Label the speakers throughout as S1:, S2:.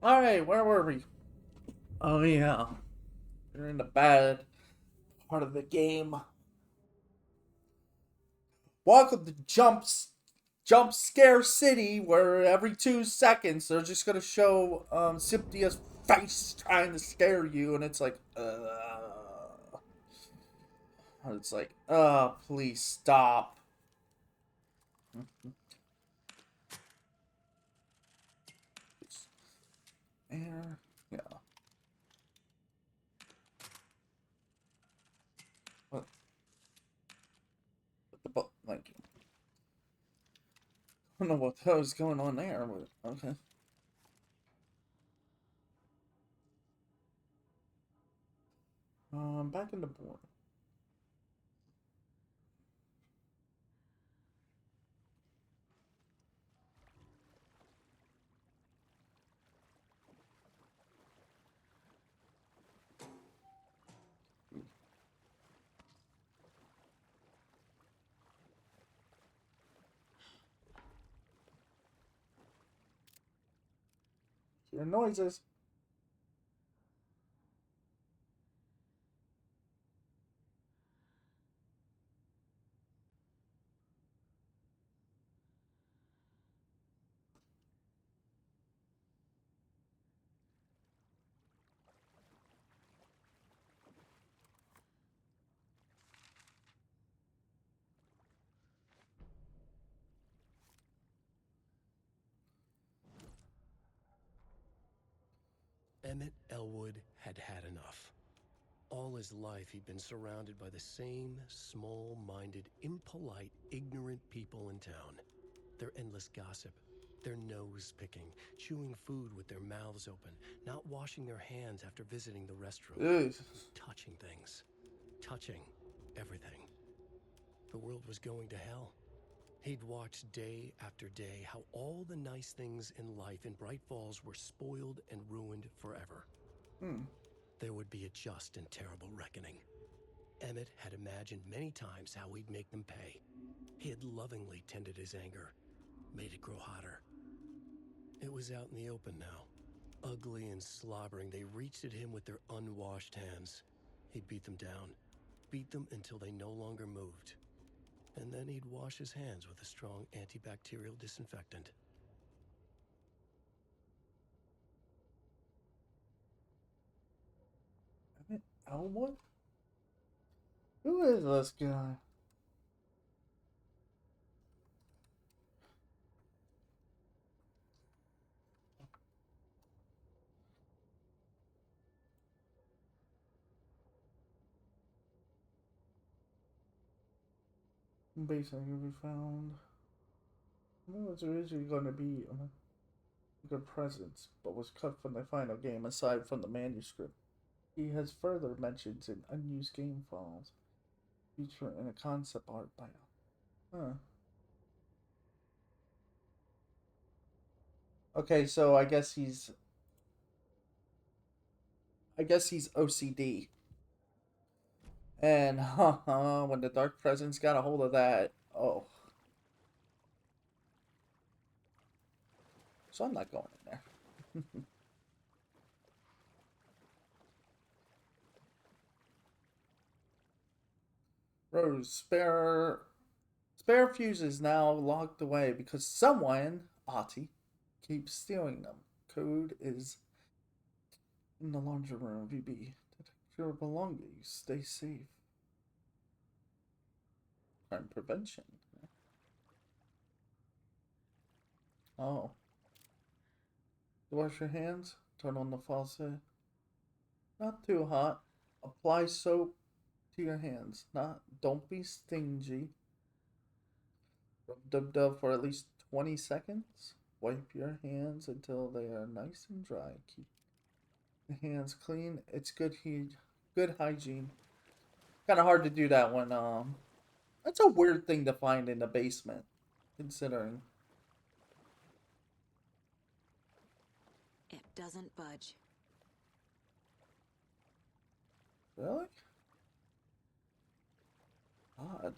S1: Alright, where were we? Oh yeah. We're in the bad part of the game. Welcome to Jump Scare City, where every 2 seconds they're just gonna show Cynthia's face trying to scare you, and it's like, please stop. Air, yeah. What? What the book? Like, I don't know what the hell is going on there, but okay. Back in the board. Hear noises.
S2: Emmett Elwood had had enough. All his life, he'd been surrounded by the same small-minded, impolite, ignorant people in town. Their endless gossip, their nose-picking, chewing food with their mouths open, not washing their hands after visiting the restroom,
S1: Ugh.
S2: touching things, touching everything. The world was going to hell. He'd watched day after day how all the nice things in life in Bright Falls were spoiled and ruined forever. There would be a just and terrible reckoning. Emmett had imagined many times how he'd make them pay. He had lovingly tended his anger, made it grow hotter. It was out in the open now. Ugly and slobbering, they reached at him with their unwashed hands. He'd beat them down, beat them until they no longer moved. And then he'd wash his hands with a strong antibacterial disinfectant.
S1: Elwood? Who is this guy? Basically, we found. I knew it was originally going to be a good presence, but was cut from the final game aside from the manuscript. He has further mentions in unused game files, featuring in a concept art bio. Huh. Okay, so I guess he's OCD. And when the Dark Presence got a hold of that, oh, so I'm not going in there. Rose, spare fuses now locked away because someone, Ati, keeps stealing them. Code is in the laundry room. VB, detect your belongings. Stay safe. Crime prevention. Oh, wash your hands. Turn on the faucet. Not too hot. Apply soap to your hands. Don't be stingy. Rub dub for at least 20 seconds. Wipe your hands until they are nice and dry. Keep the hands clean. It's good hygiene. Kind of hard to do that when that's a weird thing to find in the basement, considering.
S3: It doesn't budge.
S1: Really? Odd.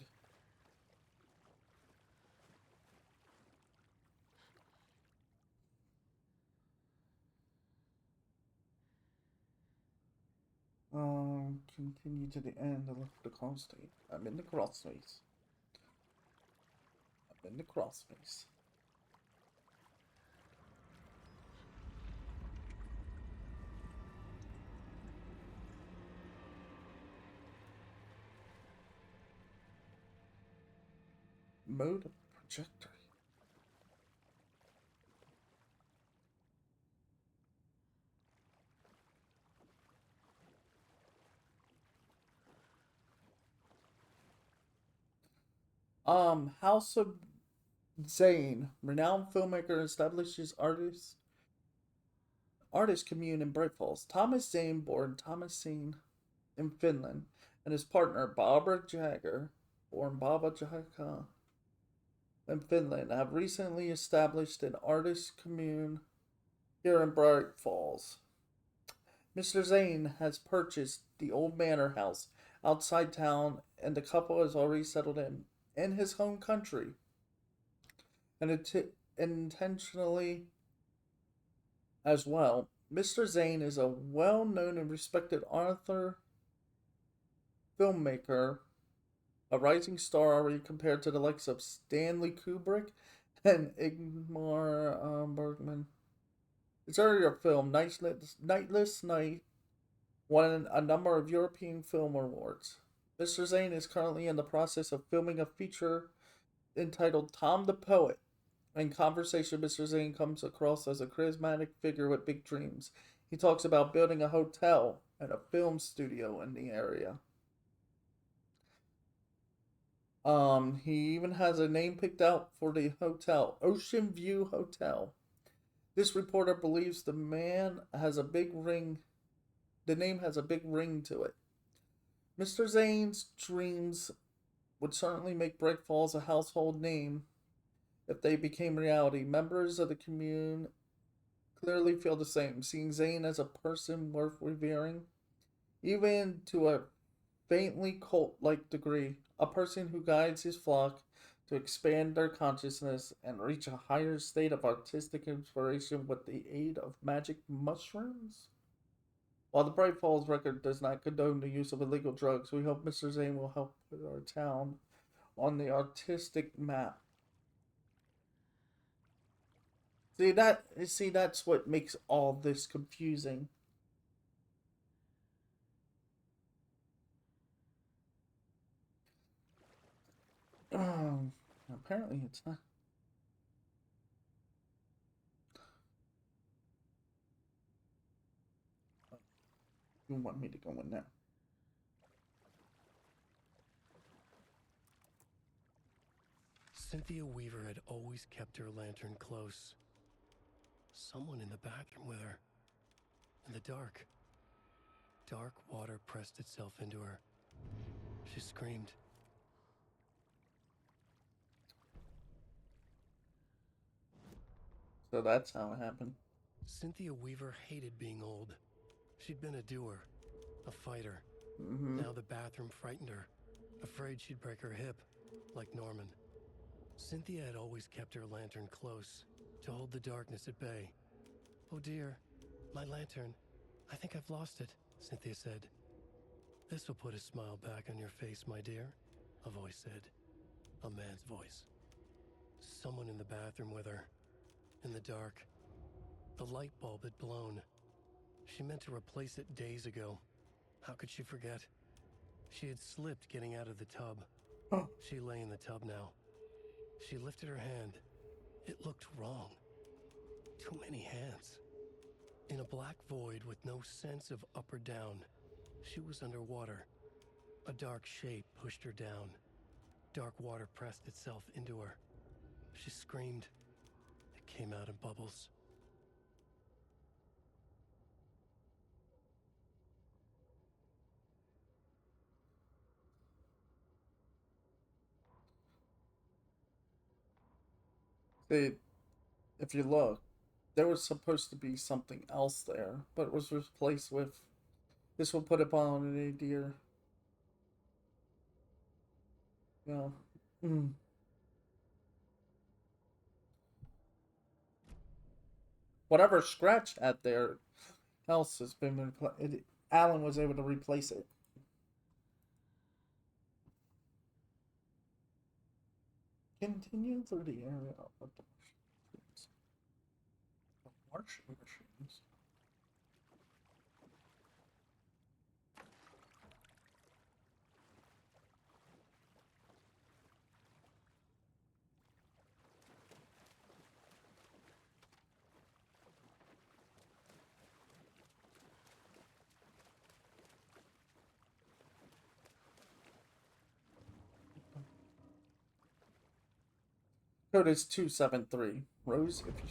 S1: continue to the end and look for the crossface. I'm in the crossface. I'm in the crossface. Mode of trajectory. House of Zane, renowned filmmaker, establishes artist commune in Bright Falls. Thomas Zane, born Thomas Zane in Finland, and his partner Barbara Jagger, born Baba Jagger in Finland, have recently established an artist commune here in Bright Falls. Mr. Zane has purchased the old manor house outside town, and the couple has already settled in his home country. And intentionally as well. Mr. Zane is a well known and respected author, filmmaker, a rising star already compared to the likes of Stanley Kubrick and Ingmar Bergman. His earlier film, Nightless Night, won a number of European Film Awards. Mr. Zane is currently in the process of filming a feature entitled Tom the Poet. In conversation, Mr. Zane comes across as a charismatic figure with big dreams. He talks about building a hotel and a film studio in the area. He even has a name picked out for the hotel, Ocean View Hotel. This reporter believes the name has a big ring to it. Mr. Zane's dreams would certainly make Bright Falls a household name if they became reality. Members of the commune clearly feel the same, seeing Zane as a person worth revering, even to a faintly cult-like degree, a person who guides his flock to expand their consciousness and reach a higher state of artistic inspiration with the aid of magic mushrooms. While the Bright Falls record does not condone the use of illegal drugs, we hope Mr. Zane will help put our town on the artistic map. See, that's what makes all this confusing. Apparently it's not. You want me to go in now?
S2: Cynthia Weaver had always kept her lantern close. Someone in the bathroom with her. In the dark. Dark water pressed itself into her. She screamed.
S1: So that's how it happened.
S2: Cynthia Weaver hated being old. She'd been a doer, a fighter. Now the bathroom frightened her, afraid she'd break her hip, like Norman. Cynthia had always kept her lantern close, to hold the darkness at bay. "Oh dear, my lantern. I think I've lost it," Cynthia said. "This will put a smile back on your face, my dear," a voice said. A man's voice. Someone in the bathroom with her. In the dark. The light bulb had blown. She meant to replace it days ago. How could she forget? She had slipped getting out of the tub. She lay in the tub now. She lifted her hand. It looked wrong. Too many hands. In a black void with no sense of up or down, she was underwater. A dark shape pushed her down. Dark water pressed itself into her. She screamed. It came out in bubbles.
S1: If you look, there was supposed to be something else there, but it was replaced with. This will put it on an deer. Well, whatever Scratch had there else has been replaced. Alan was able to replace it. Continue through the area of the machines. The Martian machines. Code is 273. Rose, if you...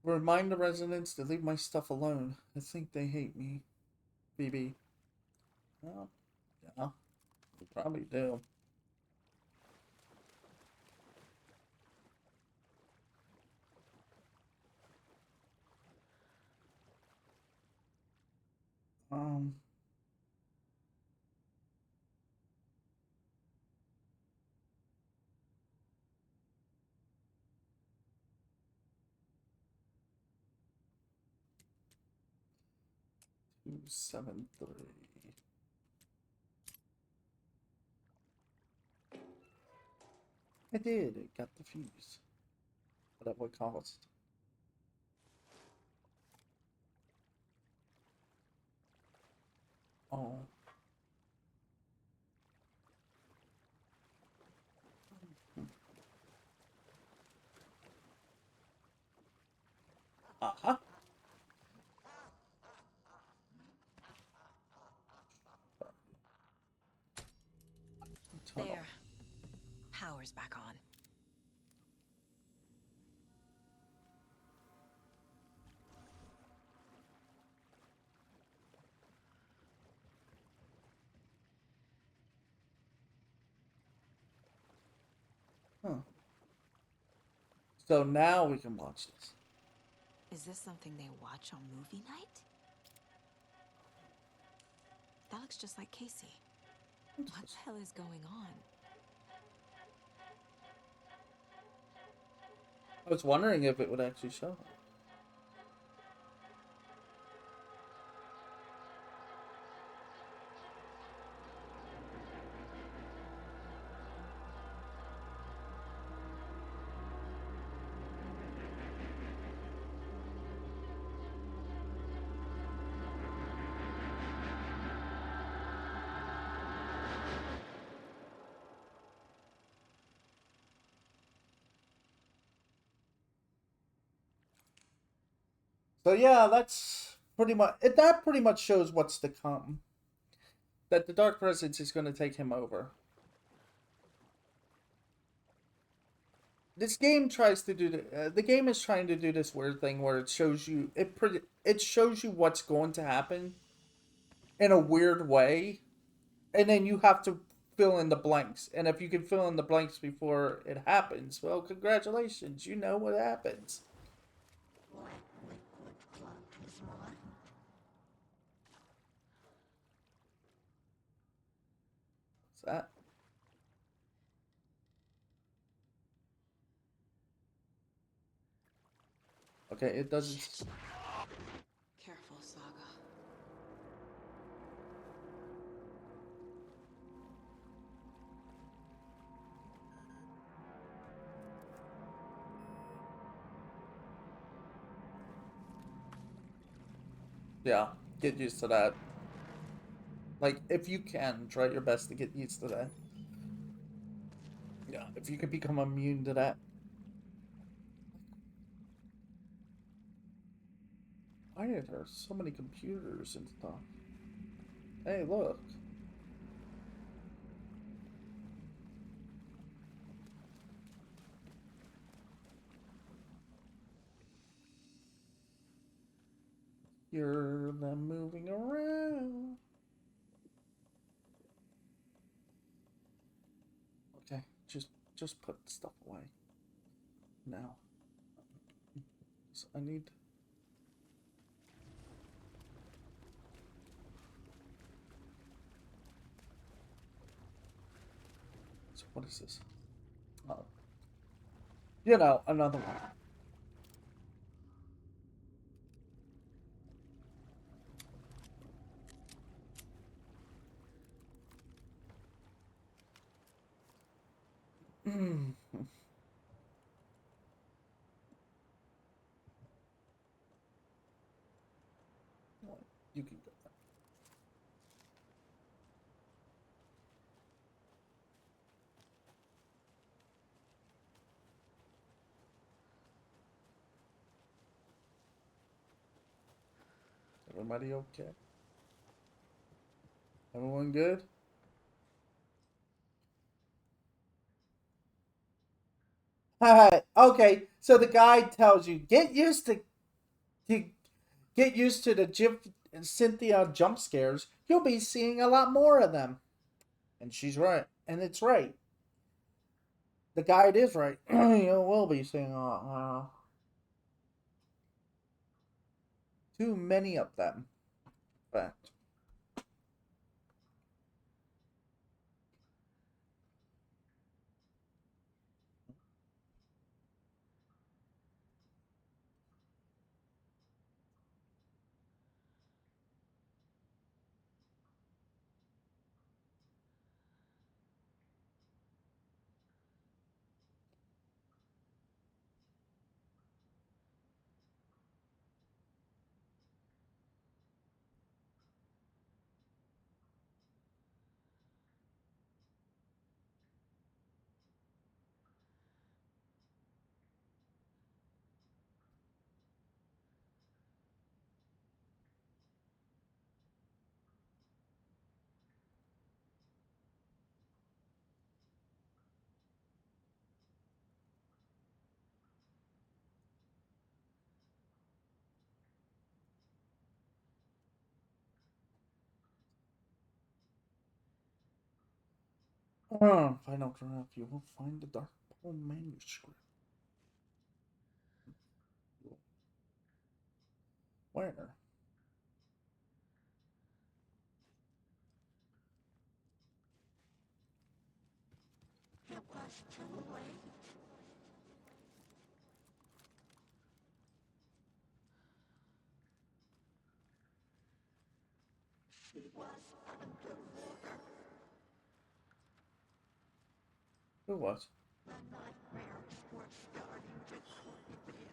S1: Remind the residents to leave my stuff alone. I think they hate me. BB. Well, yeah. They probably do. Um... 273. I did. It got the fuse. But at what cost? Oh. Uh-huh.
S3: There. Power's back on.
S1: Huh. So now we can watch this.
S3: Is this something they watch on movie night? That looks just like Casey. What the hell is going on?
S1: I was wondering if it would actually show. So yeah, that's pretty much it. That pretty much shows what's to come. That the Dark Presence is going to take him over. This game tries to do the game is trying to do this weird thing where it shows you it shows you what's going to happen in a weird way, and then you have to fill in the blanks. And if you can fill in the blanks before it happens, well, congratulations, you know what happens. What's that? Okay, it doesn't.
S3: Careful, Saga.
S1: Yeah, get used to that. Like, if you can, try your best to get used to that. Yeah, if you can become immune to that. Why are there so many computers and stuff? Hey, look. Hear them moving around. Okay, just put stuff away. Now. So I need. So what is this? Oh. You know, another one. You can go. Everybody okay? Everyone good? Okay, so the guide tells you to get used to the Cynthia jump scares. You'll be seeing a lot more of them, and she's right, and it's right. The guide is right. You will be seeing a lot. Too many of them. In fact. Final draft. You will find the Dark Pole manuscript. Where?
S4: It was too late. She was underwater.
S1: Who was?
S4: The nightmares were starting to creep in.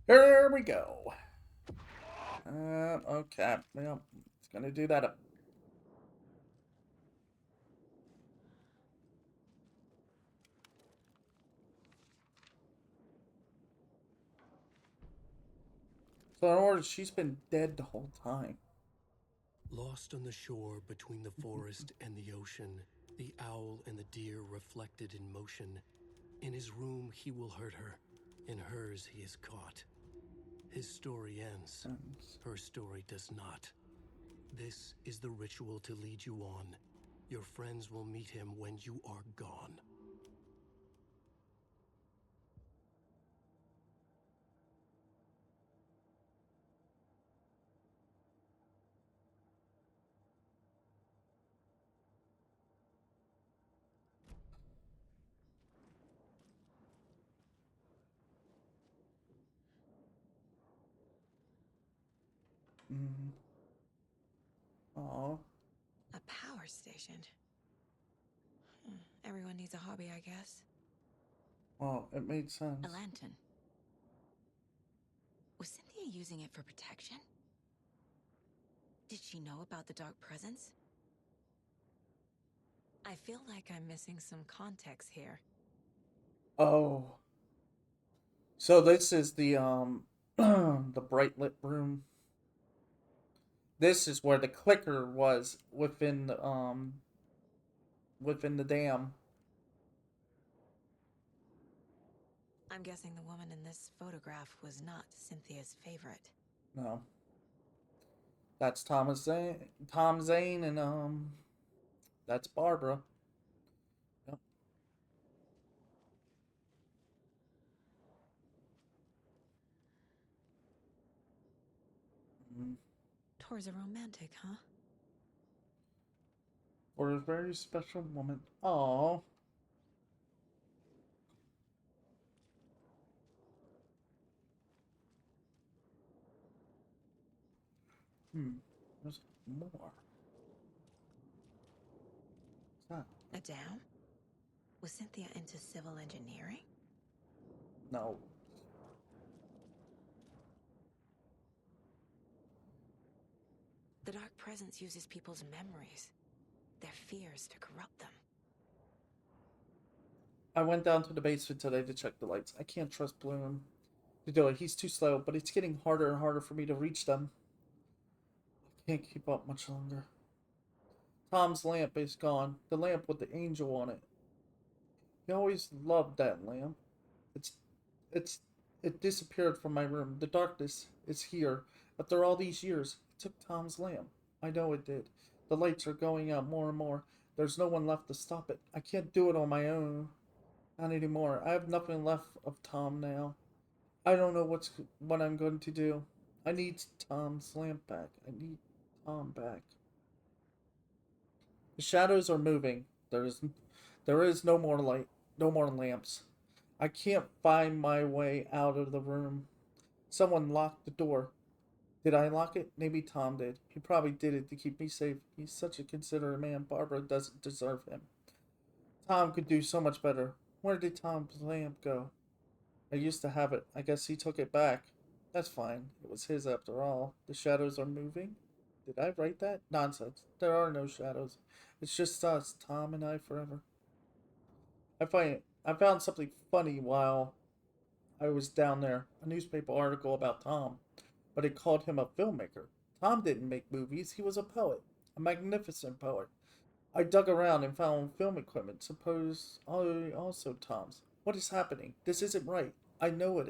S1: Here we go. Okay. Well, it's gonna do that. So in other words, she's been dead the whole time.
S2: Lost on the shore between the forest and the ocean, the owl and the deer reflected in motion. In his room, he will hurt her. In hers, he is caught. His story ends. Her story does not. This is the ritual to lead you on. Your friends will meet him when you are gone.
S1: Mm-hmm. Oh.
S3: A power station. Everyone needs a hobby, I guess.
S1: Well, it made sense.
S3: A lantern. Was Cynthia using it for protection? Did she know about the dark presence? I feel like I'm missing some context here.
S1: Oh. So this is the the bright lit room. This is where the clicker was within the dam.
S3: I'm guessing the woman in this photograph was not Cynthia's favorite.
S1: No. That's Tom Zane, and that's Barbara. Yep.
S3: Tor's a romantic, huh?
S1: For a very special woman. Aww. There's more. What's that?
S3: A dam? Was Cynthia into civil engineering?
S1: No.
S3: The Dark Presence uses people's memories, their fears to corrupt them.
S1: I went down to the basement today to check the lights. I can't trust Bloom to do it. He's too slow, but it's getting harder and harder for me to reach them. I can't keep up much longer. Tom's lamp is gone. The lamp with the angel on it. He always loved that lamp. It's it's it disappeared from my room. The darkness is here. After all these years, it took Tom's lamp. I know it did. The lights are going out more and more. There's no one left to stop it. I can't do it on my own. Not anymore. I have nothing left of Tom now. I don't know what I'm going to do. I need Tom's lamp back. I need Tom back. The shadows are moving. There is no more light, no more lamps. I can't find my way out of the room. Someone locked the door. Did I lock it? Maybe Tom did. He probably did it to keep me safe. He's such a considerate man. Barbara doesn't deserve him. Tom could do so much better. Where did Tom's lamp go? I used to have it. I guess he took it back. That's fine. It was his after all. The shadows are moving. Did I write that? Nonsense. There are no shadows. It's just us, Tom and I forever. I found something funny while I was down there. A newspaper article about Tom, but it called him a filmmaker. Tom didn't make movies. He was a poet. A magnificent poet. I dug around and found film equipment. Suppose also Tom's. What is happening? This isn't right. I know it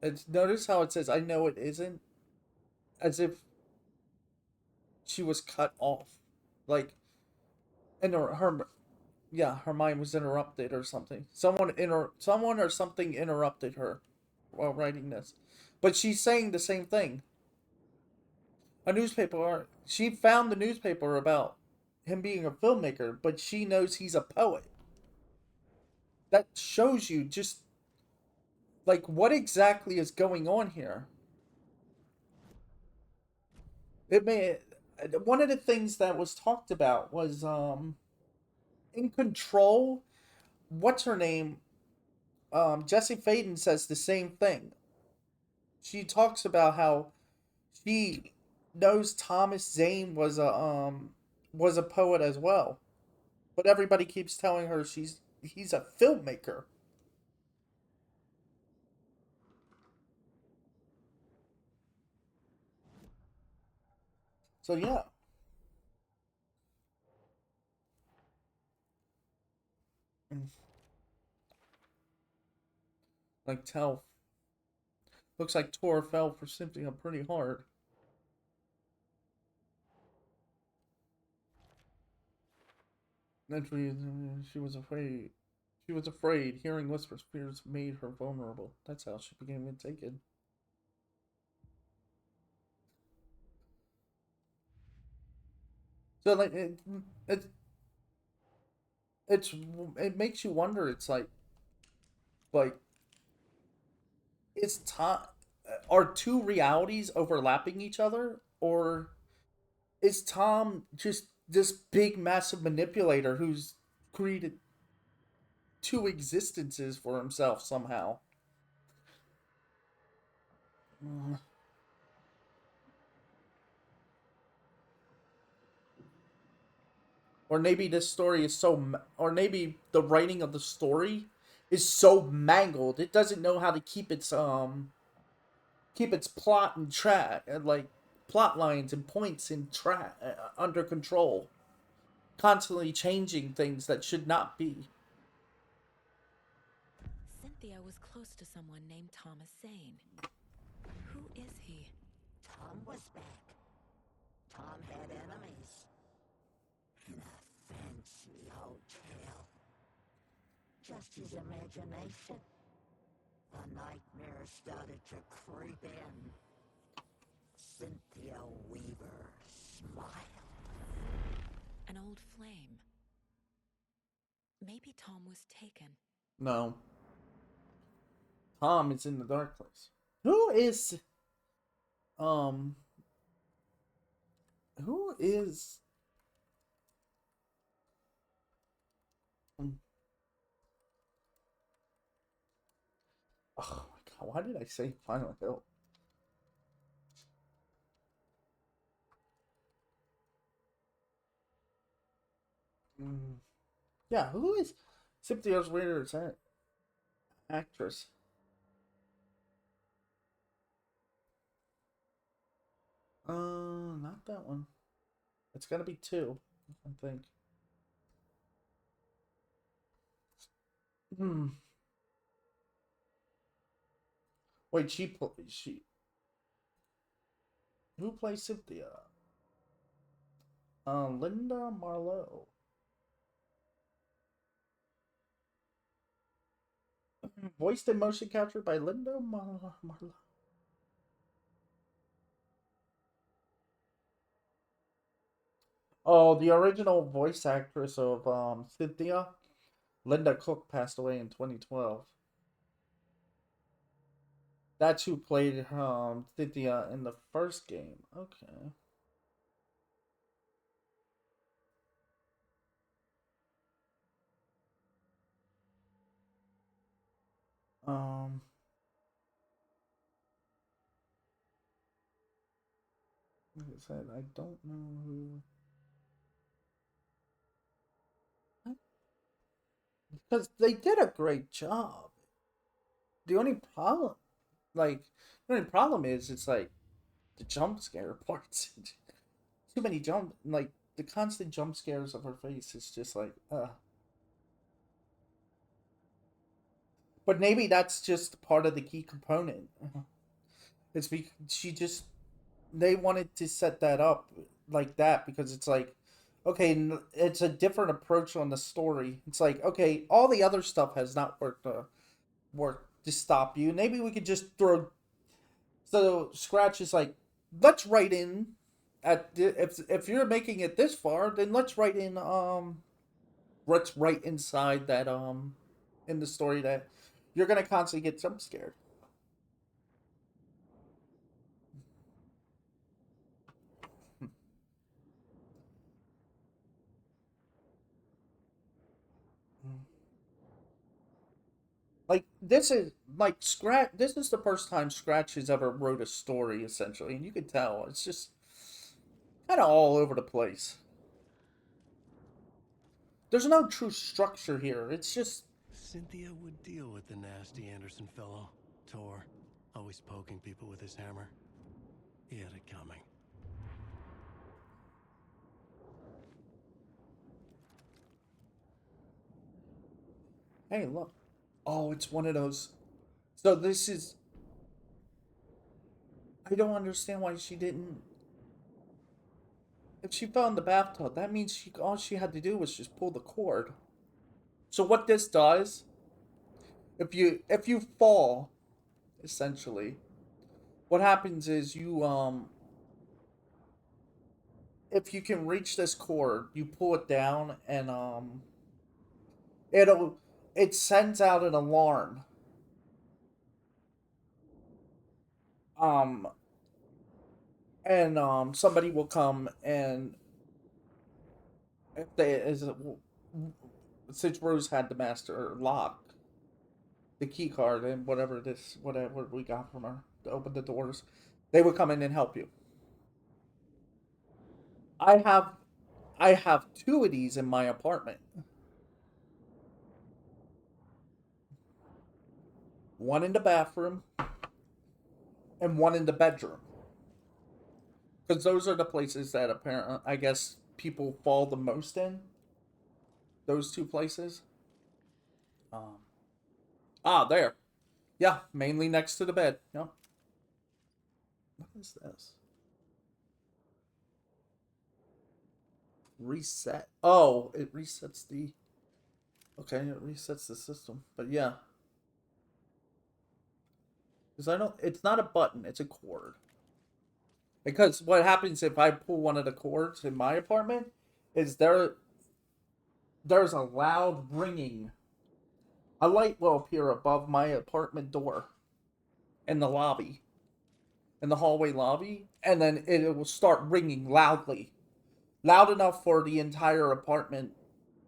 S1: isn't. Notice how it says I know it isn't, as if she was cut off, like, and her mind was interrupted or something. Someone or something interrupted her while writing this, but she's saying the same thing. She found the newspaper about him being a filmmaker, but she knows he's a poet. That shows you just like what exactly is going on here. It may One of the things that was talked about was in Control. What's her name? Jesse Faden says the same thing. She talks about how she knows Thomas Zane was a poet as well, but everybody keeps telling her he's a filmmaker. So yeah, like tell looks like Tor fell for Cynthia pretty hard. Naturally, she was afraid. She was afraid. Hearing whispers, fears made her vulnerable. That's how she became taken. So like it it's it makes you wonder. It's like is Tom are two realities overlapping each other, or is Tom just this big massive manipulator who's created two existences for himself somehow? Mm. Or maybe this story is or maybe the writing of the story is so mangled it doesn't know how to keep its plot and track like plot lines and points in track under control, constantly changing things that should not be.
S3: Cynthia was close to someone named Thomas Zane. Who is he?
S4: Tom was back. Tom had enemies. In a fancy hotel. Just his imagination. The nightmare started to creep in. Cynthia Weaver smiled.
S3: An old flame. Maybe Tom was taken.
S1: No. Tom is in the dark place. Who is um who is oh my god, why did I say Final Hill? Yeah, who is Cynthia's weird actress? Not that one. It's gotta be two, I think. Hmm. Wait, she who plays Cynthia? Linda Marlowe. Voiced and motion captured by Linda Marlowe. Oh, the original voice actress of Cynthia, Linda Cook, passed away in 2012. That's who played Cynthia in the first game. Okay. Um. Like I said, I don't know who. Because they did a great job. The only problem, like, the only problem is, it's like the jump scare parts. Too many like the constant jump scares of her face is just like, But maybe that's just part of the key component. It's because they wanted to set that up like that because it's like, okay, it's a different approach on the story. It's like, okay, all the other stuff has not worked to stop you. Maybe we could just throw. So Scratch is like, let's write in if you're making it this far, then let's write inside that in the story that you're gonna constantly get jump scared. Like this is like Scratch. This is the first time Scratch has ever wrote a story, essentially, and you can tell it's just kind of all over the place. There's no true structure here. It's just
S2: Cynthia would deal with the nasty Anderson fellow, Tor, always poking people with his hammer. He had it coming.
S1: hey, look. Oh, it's one of those. So this is. I don't understand why she didn't. If she fell in the bathtub, that means all she had to do was just pull the cord. So what this does, if you fall, essentially, what happens is if you can reach this cord, you pull it down and it'll it sends out an alarm. Um and somebody will come and if they is since Rose had the master lock, the key card and whatever we got from her to open the doors, they would come in and help you. I have I have two of these in my apartment. One in the bathroom and one in the bedroom. Because those are the places that apparently I guess people fall the most in. Those two places. Um, there. Yeah, mainly next to the bed. Yep. What is this? Reset. Oh, it resets the. Okay, it resets the system. But yeah. Because I don't. It's not a button. It's a cord. Because what happens if I pull one of the cords in my apartment is there's a loud ringing. A light will appear above my apartment door in the lobby, in the hallway lobby, and then it will start ringing loudly, loud enough for the entire apartment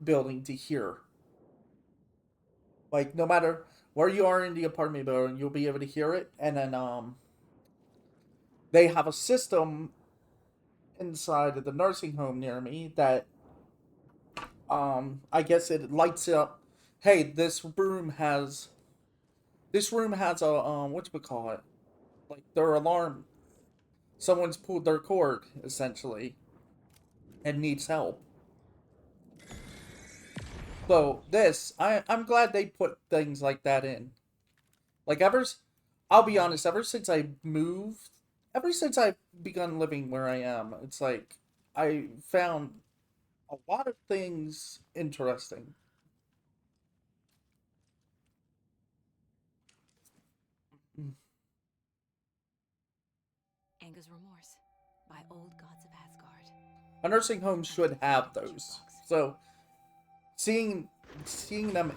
S1: building to hear. Like no matter where you are in the apartment building, you'll be able to hear it. And then they have a system inside of the nursing home near me that I guess it lights up. Hey, this room has a what you call it, like their alarm. Someone's pulled their cord essentially and needs help. So I'm glad they put things like that in. Like I'll be honest, ever since I've begun living where I am, it's like I found a lot of things interesting.
S3: Anger's Remorse by Old Gods of Asgard.
S1: A nursing home should have those. So seeing seeing them,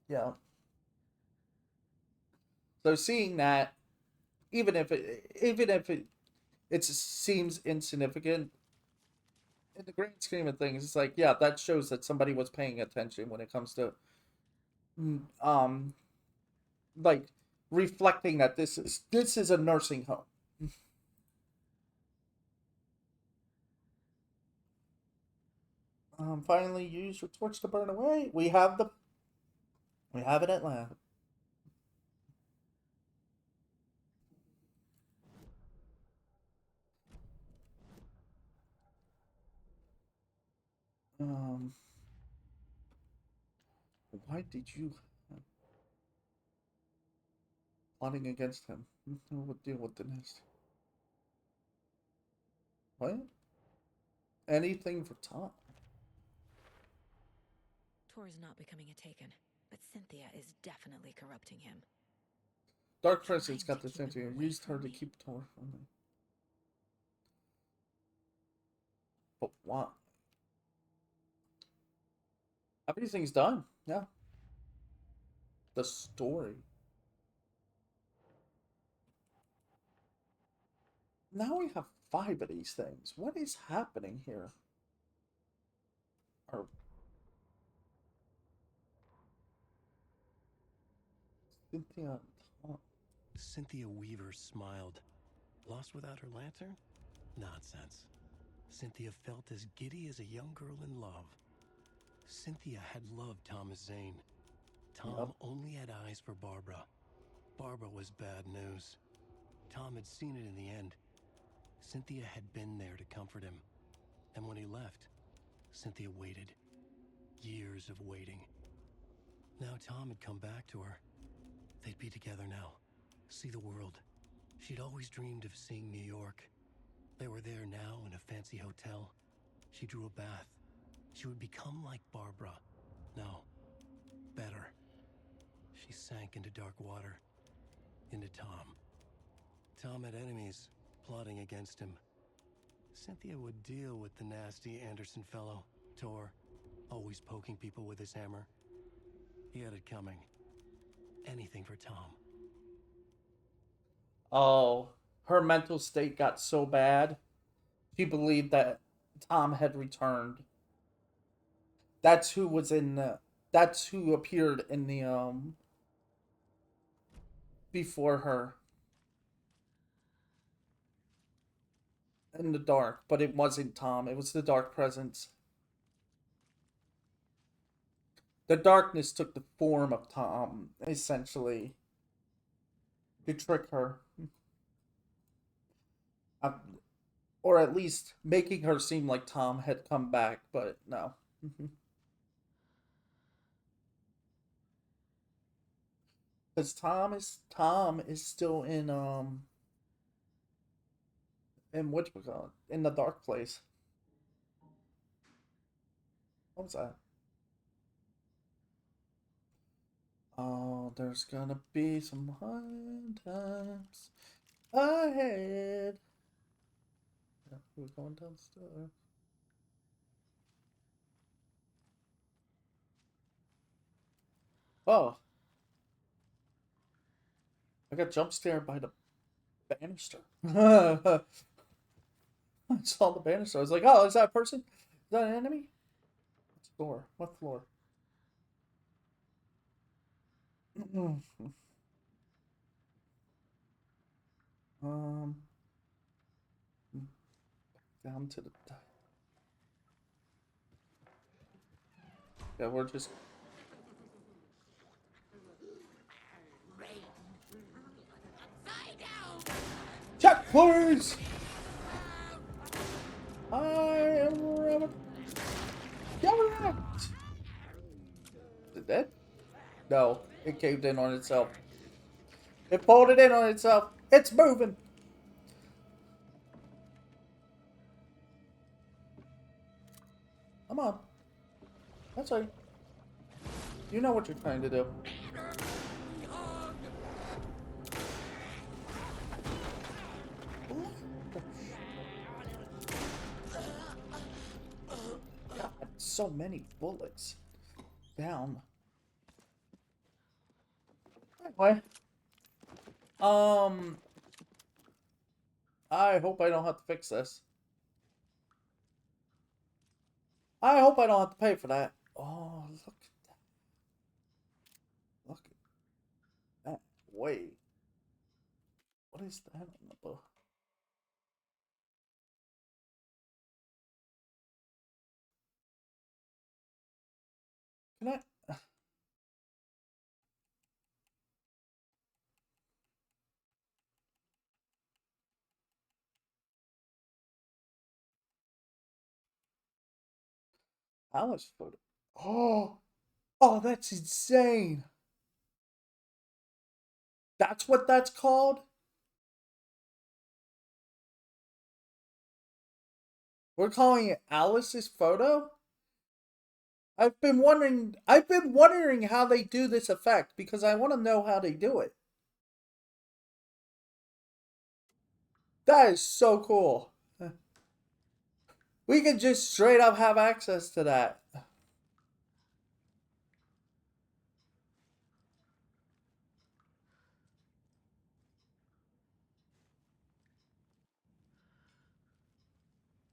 S1: yeah. So seeing that, even if it seems insignificant in the grand scheme of things, it's like yeah, that shows that somebody was paying attention when it comes to um like reflecting that this is a nursing home. Finally use your torch to burn away. We have it at last. Um, why did you plotting against him? We'll deal with the nest. What? Anything for Tom?
S3: Tor's not becoming a Taken, but Cynthia is definitely corrupting him.
S1: Dark Presence got
S3: Trying to
S1: the
S3: keep him
S1: sense
S3: away
S1: used her
S3: from
S1: to
S3: me.
S1: keep Tor from me. But what? Everything's done. Yeah. The story. Now we have 5 of these things. What is happening here? Or Cynthia and Tom.
S2: Cynthia Weaver smiled. Lost without her lantern? Nonsense. Cynthia felt as giddy as a young girl in love. Cynthia had loved Thomas Zane. Tom
S1: Yep.
S2: only had eyes for Barbara. Barbara was bad news. Tom had seen it in the end. Cynthia had been there to comfort him. And when he left, Cynthia waited. Years of waiting. Now Tom had come back to her. They'd be together now. See the world. She'd always dreamed of seeing New York. They were there now in a fancy hotel. She drew a bath. She would become like Barbara. No, better. She sank into dark water. Into Tom. Tom had enemies plotting against him. Cynthia would deal with the nasty Anderson fellow, Tor, always poking people with his hammer. He had it coming. Anything for Tom.
S1: Oh, her mental state got so bad. She believed that Tom had returned. That's who was in the. That's who appeared in the before her in the dark, but it wasn't Tom. It was the dark presence. The darkness took the form of Tom, essentially, to trick her, uh, or at least making her seem like Tom had come back. But no, because Tom is still in what we call it, in the dark place. What was that? Oh, there's gonna be some hard times ahead. Yeah, we're going downstairs. Oh, I got jump scared by the banister. I saw the banister. I was like, oh, is that a person? Is that an enemy? What's floor? What floor? um, down to the. Yeah, we're just. Check, please! I am Robert. Correct! Is it dead? No, it caved in on itself. It folded in on itself. It's moving! Come on. That's right. You know what you're trying to do. God, so many bullets. Down. Anyway. I hope I don't have to fix this. I hope I don't have to pay for that. Oh, look at that. Look at that. Wait. What is that on the book? Can I? Alice photo. Oh, oh, that's insane. That's what that's called? We're calling it Alice's photo? I've been wondering how they do this effect because I want to know how they do it. That is so cool. We could just straight up have access to that.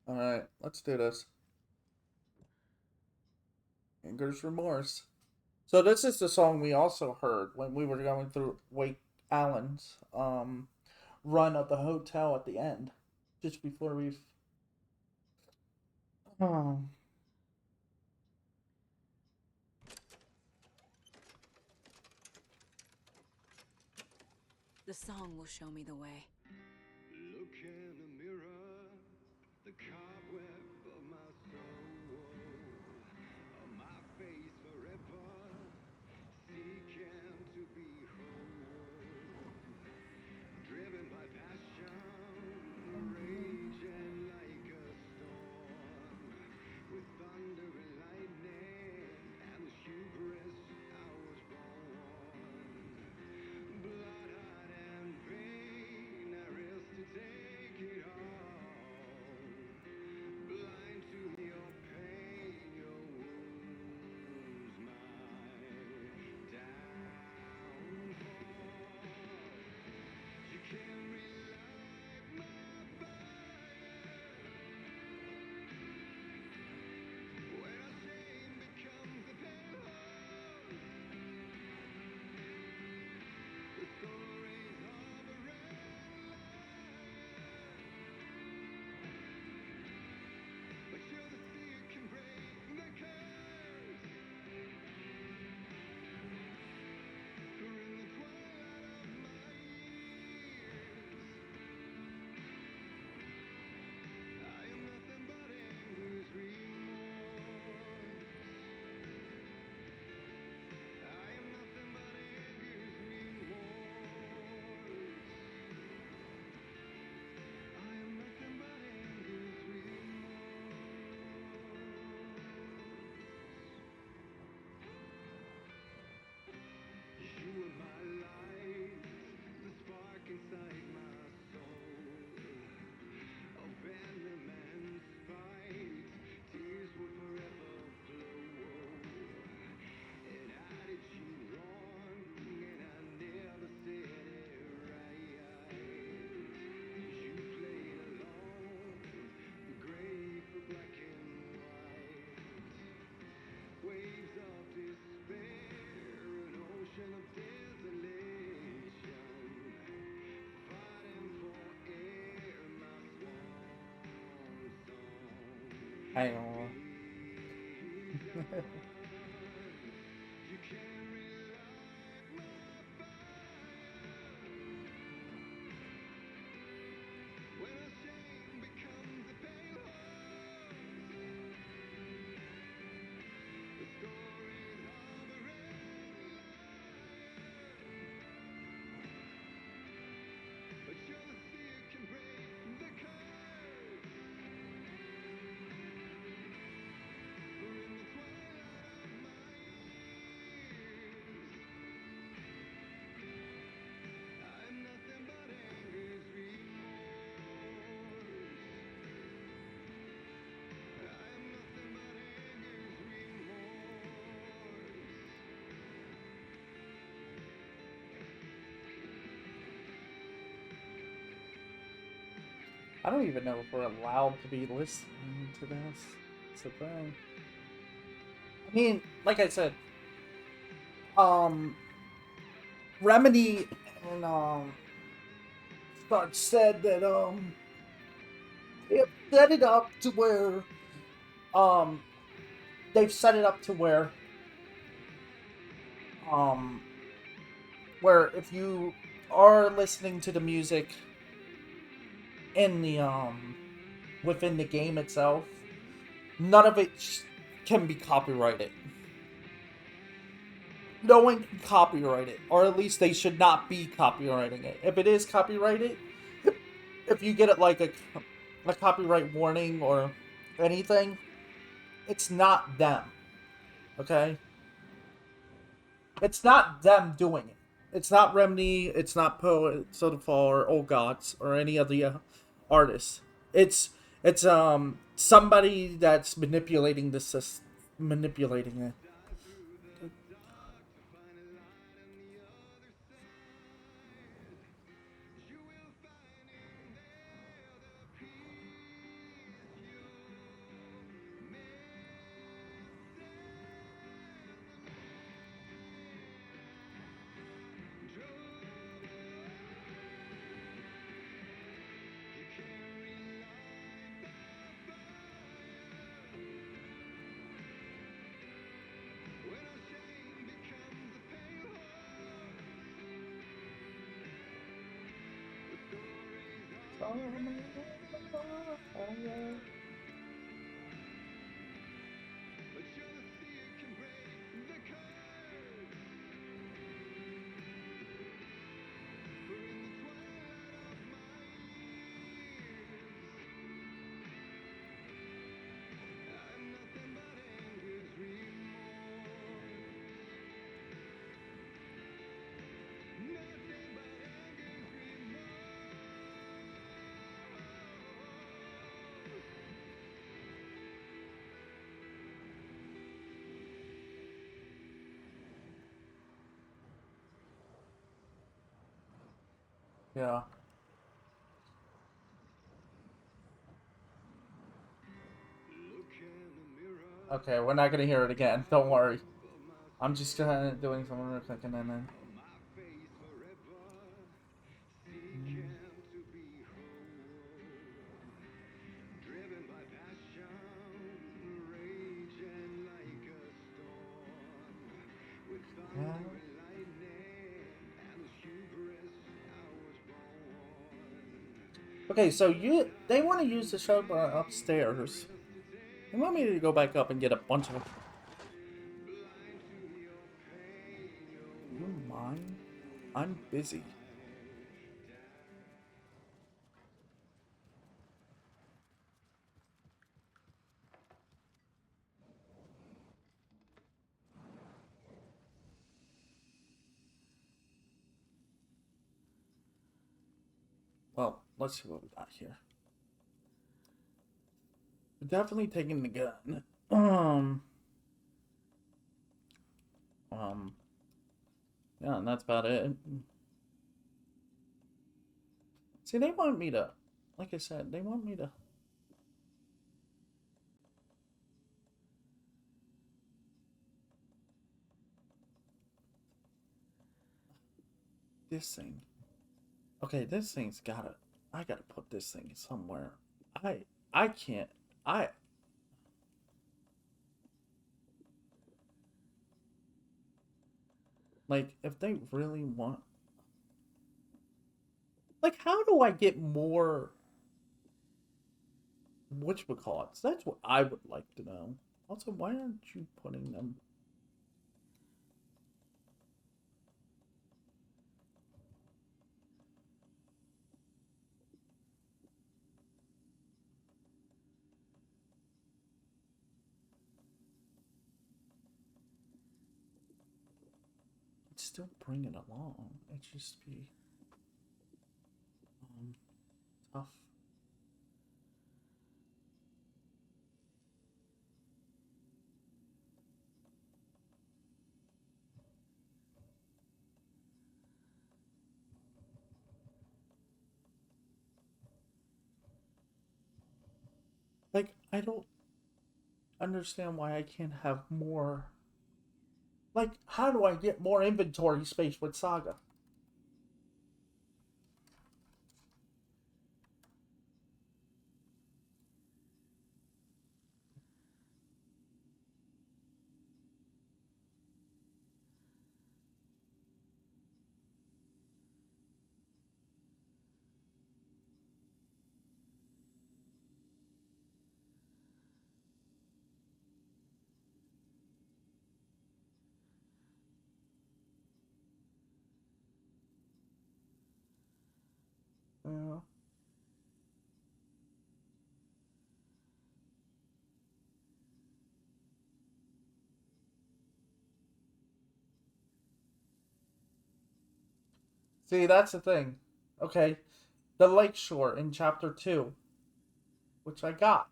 S1: Alright, let's do this. Anger's Remorse. So this is the song we also heard when we were going through Wake Allen's run of the hotel at the end. Just before we oh.
S3: The song will show me the way.
S5: Look in the mirror, the cobweb of my soul, of my face forever, seeking to be whole, driven by passion, raging like a storm, with thunder and lightning, and the hubris I was born, blood, heart, and pain.
S1: I don't know. I don't even know if we're allowed to be listening to this. It's a thing. I mean, like I said, um, Remedy and Stark said that they've set it up to where um they've set it up to um where if you are listening to the music in the within the game itself, none of it can be copyrighted. No one can copyright it, or at least they should not be copywriting it. If it is copyrighted, if you get it like a copyright warning or anything, it's not them. Okay? It's not them doing it. It's not Remedy, it's not Poets of the Fall or Old Gods or any of the artists. It's somebody that's manipulating the system, manipulating it. Yeah. Okay, we're not gonna hear it again. Don't worry. I'm just doing something real quick and then. Okay, so they want to use the show upstairs. They want me to go back up and get a bunch of. You mind? I'm busy. Well, let's see what we got here. We're definitely taking the gun. Yeah, and that's about it. See, they want me to, like I said, they want me to. This thing. Okay, this thing's gotta. I gotta put this thing somewhere. I can't. Like, if they really want... Like, how do I get more... whatchamacallits? That's what I would like to know. Also, why aren't you putting them... Still bring it along. It just be tough. Like, I don't understand why I can't have more. Like, how do I get more inventory space with Saga? Yeah. See, that's the thing. Okay, the Lakeshore in Chapter 2, which I got.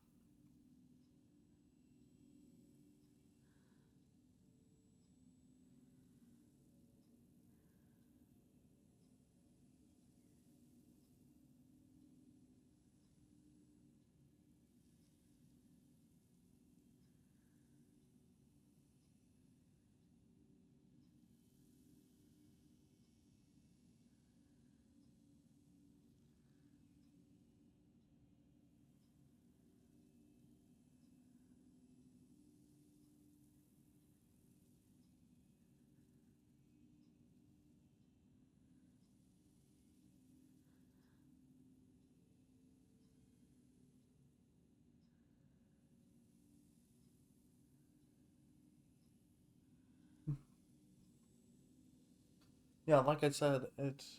S1: Yeah, like I said, it's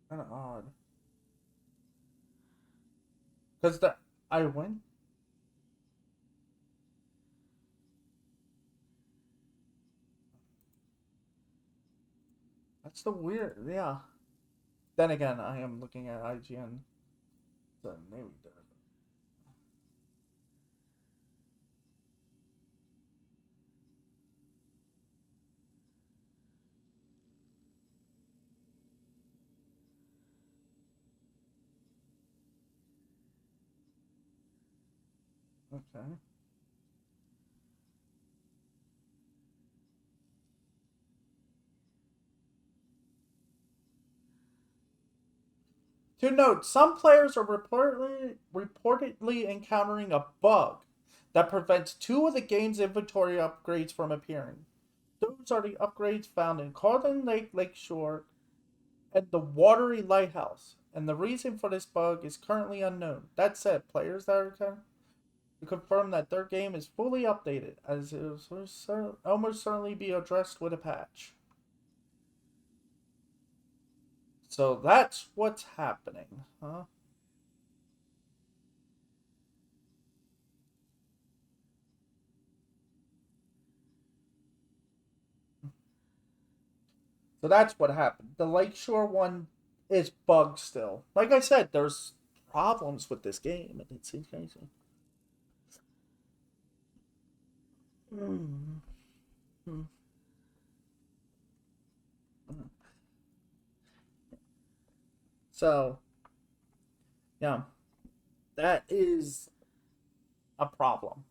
S1: kind of odd. Because I went. That's the weird. Yeah. Then again, I am looking at IGN. So maybe there. Okay. To note, some players are reportedly encountering a bug that prevents two of the game's inventory upgrades from appearing. Those are the upgrades found in Carlin Lake Lakeshore and the Watery Lighthouse, and the reason for this bug is currently unknown. That said, players that are to confirm that their game is fully updated, as it will almost certainly be addressed with a patch. So that's what's happening, huh? So that's what happened. The Lakeshore one is bugged still. Like I said, there's problems with this game, and it's crazy. Mm. Mm. So, yeah, that is a problem.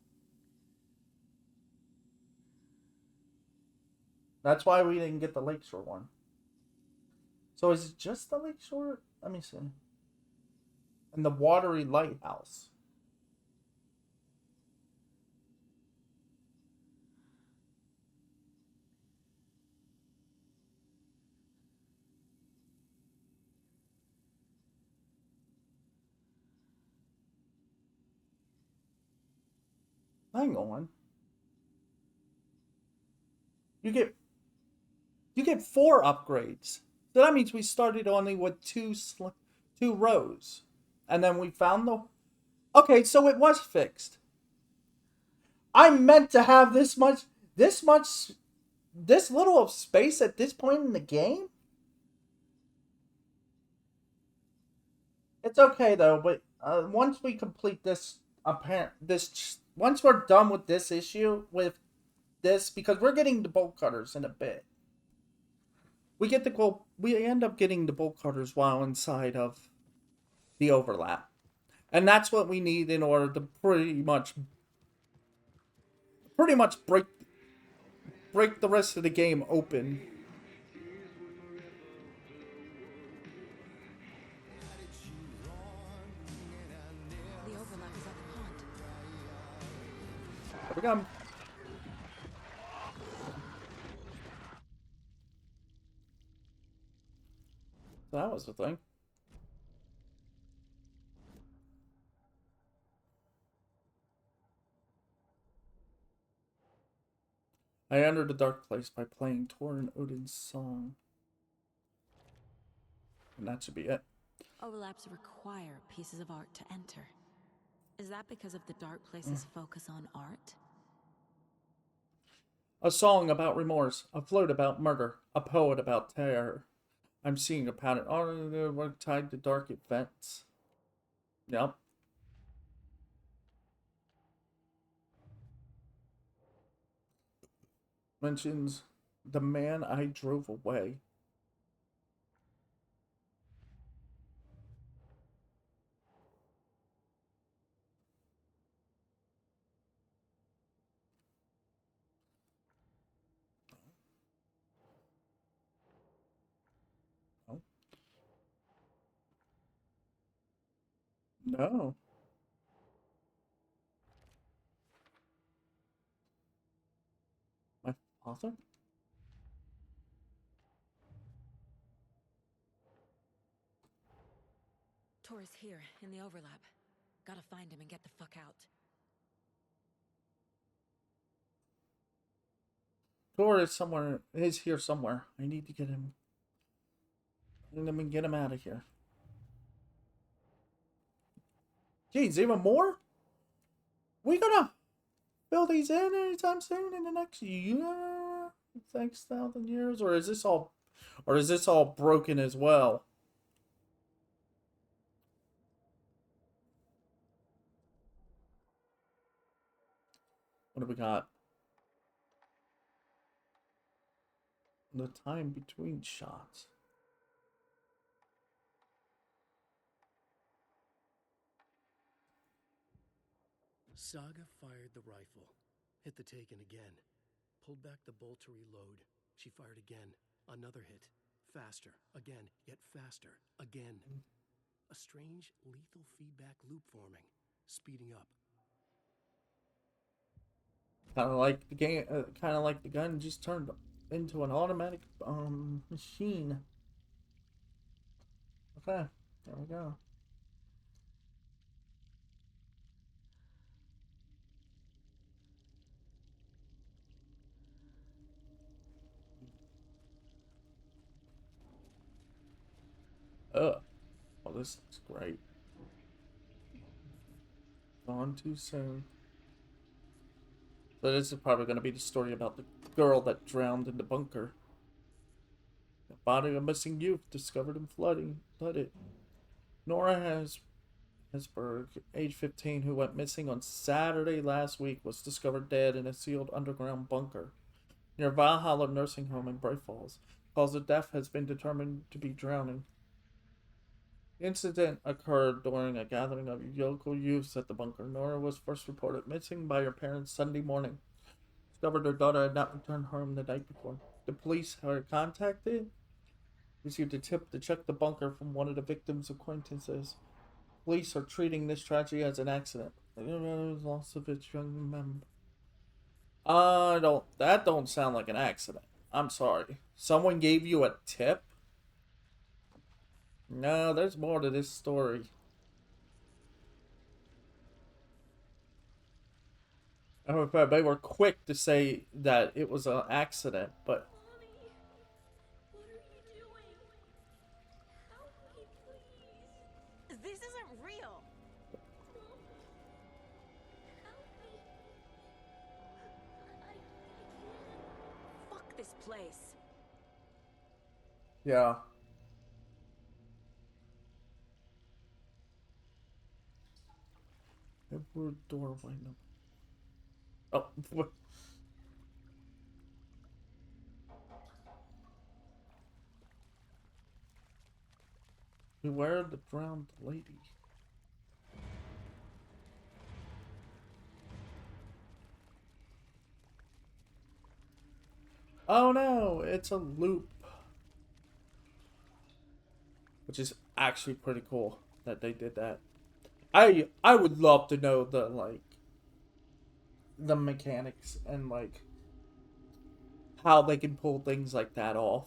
S1: That's why we didn't get the Lakeshore one. So is it just the Lakeshore? Let me see. And the Watery Lighthouse. Hang on. You get 4 upgrades. So that means we started only with 2 rows. And then we found the... Okay, so it was fixed. I meant to have this little of space at this point in the game? It's okay though, but once we complete once we're done with this issue, with this, because we're getting the bolt cutters in a bit. We end up getting the bolt cutters while inside of the overlap. And that's what we need in order to pretty much break the rest of the game open.
S3: The overlap is at the pond.
S1: Here we come. So that was the thing. I entered the dark place by playing Thor and Odin's song. And that should be it.
S3: Overlaps require pieces of art to enter. Is that because of the dark place's focus on art?
S1: A song about remorse, a float about murder, a poet about terror. I'm seeing a pattern. Oh, we're tied to dark events. Yep. Mentions the man I drove away. Oh. No. My father?
S3: Tor is here, in the overlap. Gotta find him and get the fuck out.
S1: Thor is here somewhere. I need to get him. And then get him out of here. Jeez, even more? We gonna fill these in anytime soon in the next year? 6,000 years? Or is this all broken as well? What do we got? The time between shots.
S2: Saga fired the rifle, hit the taken again, pulled back the bolt to reload. She fired again, another hit, faster, again, yet faster, again. A strange, lethal feedback loop forming, speeding up.
S1: Kind of like the game. Kind of like the gun just turned into an automatic machine. Okay, there we go. Ugh. Oh, this looks great. Gone too soon. So this is probably going to be the story about the girl that drowned in the bunker. The body of a missing youth discovered in flooded. Nora Hasberg, age 15, who went missing on Saturday last week, was discovered dead in a sealed underground bunker near Valhalla Nursing Home in Bright Falls. Cause of death has been determined to be drowning. The incident occurred during a gathering of local youths at the bunker. Nora was first reported missing by her parents Sunday morning. Discovered her daughter had not returned home the night before. The police were contacted. Received a tip to check the bunker from one of the victim's acquaintances. Police are treating this tragedy as an accident. Loss of its young member. That don't sound like an accident. I'm sorry. Someone gave you a tip? No, there's more to this story. They were quick to say that it was an accident, but
S6: Mommy, what are you doing? Help me, please.
S3: This isn't real.
S6: Help me. I can't.
S3: Fuck this place.
S1: yeah. Edward doorway no. Oh, what? Beware of the drowned lady. Oh no, it's a loop. Which is actually pretty cool that they did that. I would love to know the mechanics and like how they can pull things like that off.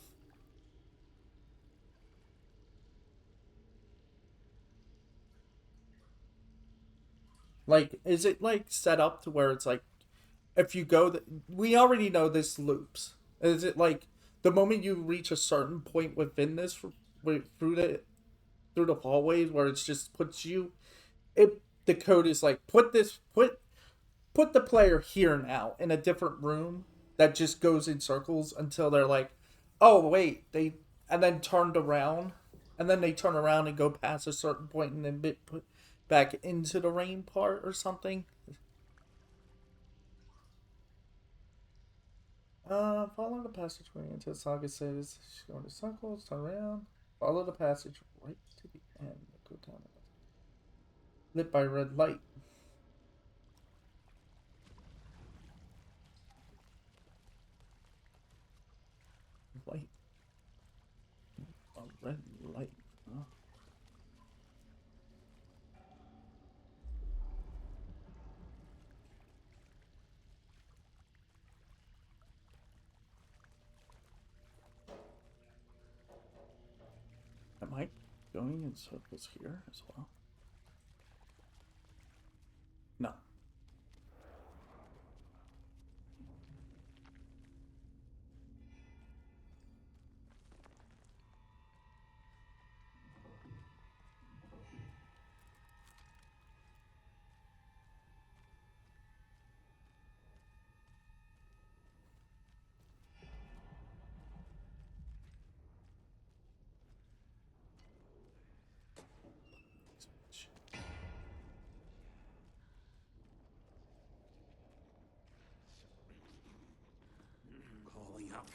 S1: Like, is it like set up to where it's like if you go, we already know this loops. Is it like the moment you reach a certain point within this through the hallways where it just puts you, it the code is like put the player here now in a different room that just goes in circles until they're like, oh wait, they and then turned around, and then they turn around and go past a certain point and then put back into the rain part or something. Follow the passageway until Saga says she's going to circles, turn around. Follow the passage right to the end. Go down. Lit by red light. Light. A red light. Huh? Am I going in circles here as well? No.
S5: Calling up.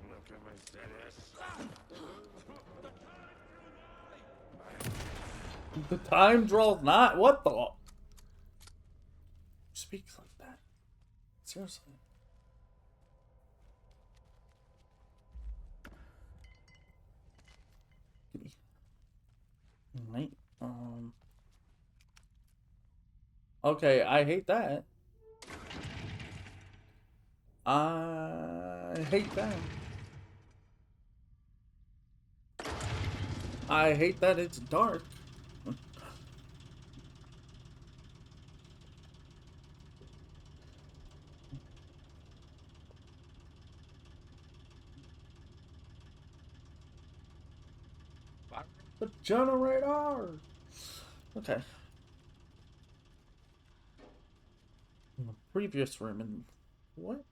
S5: Look at my status.
S1: The time draws not. What the? Speaks like that. Seriously. Give me. Right. Okay, I hate that. I hate that. I hate that it's dark. The generator. Okay. In the previous room, and what?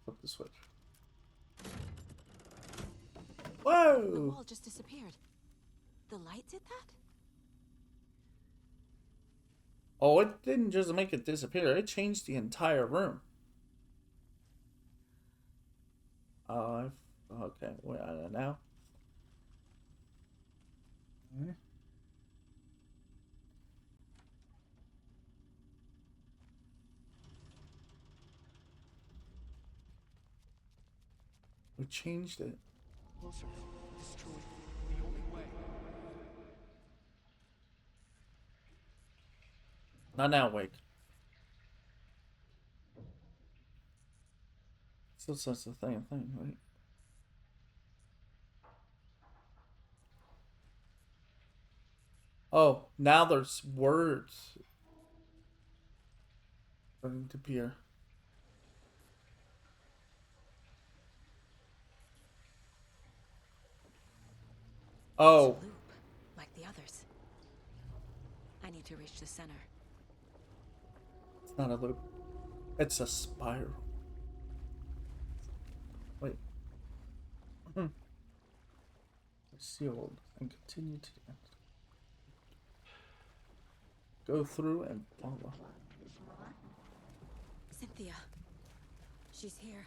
S1: Flip the switch.
S3: The
S1: Whoa!
S3: wall just disappeared. The light did that?
S1: Oh, it didn't just make it disappear. It changed the entire room. Okay. Wait, now. We changed it.
S2: Closer. It's truly the only way.
S1: Not now, Wake. Still says the same thing, right? Oh, now there's words starting to appear.
S3: It's a
S1: Oh,
S3: loop, like the others. I need to reach the center.
S1: it's not a loop. It's a spiral. Wait. Sealed and continue to the end. Go through and follow.
S3: Cynthia. She's here.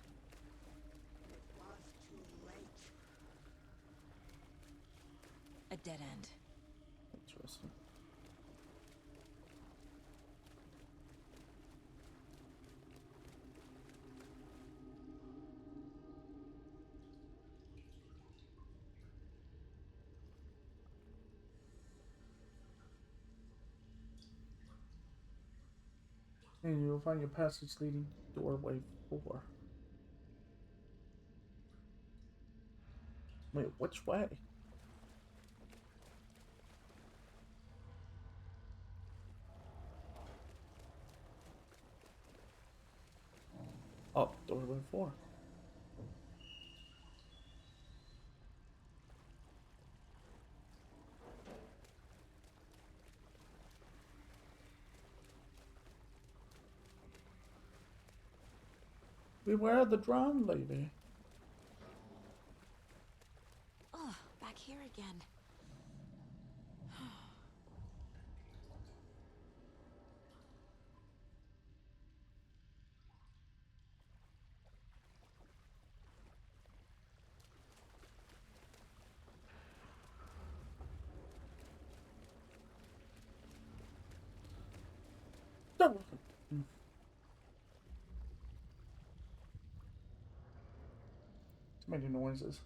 S4: Was too late.
S3: A dead end.
S1: Interesting. And you'll find your passage leading to doorway 4. Wait, which way? Oh, doorway 4. Beware the drowned lady.
S3: Oh, back here again.
S1: No. Too many noises.